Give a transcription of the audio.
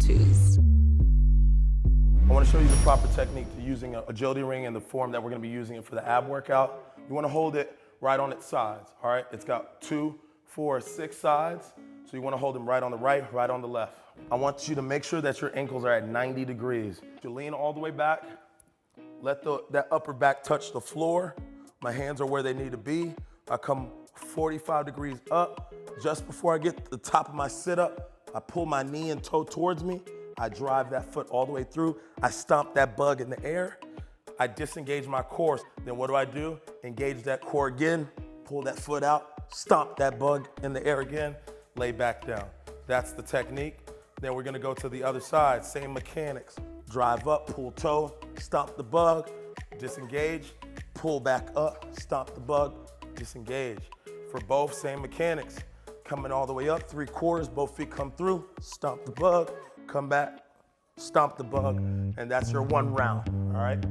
twos. I want to show you the proper technique to using an agility ring in the form that we're going to be using it for the ab workout. You want to hold it right on its sides, all right? It's got 2, 4, 6 sides, so you want to hold them right on the right, right on the left. I want you to make sure that your ankles are at 90 degrees. You lean all the way back, let that upper back touch the floor. My hands are where they need to be. I come 45 degrees up. Just before I get to the top of my sit-up, I pull my knee and toe towards me. I drive that foot all the way through. I stomp that bug in the air. I disengage my core. Then what do? Engage that core again, pull that foot out, stomp that bug in the air again, lay back down. That's the technique. Then we're gonna go to the other side, same mechanics. Drive up, pull toe, stomp the bug, disengage, pull back up, stomp the bug, disengage. For both, same mechanics. Coming all the way up, 3/4, both feet come through, stomp the bug, come back, stomp the bug, and that's your 1 round, all right?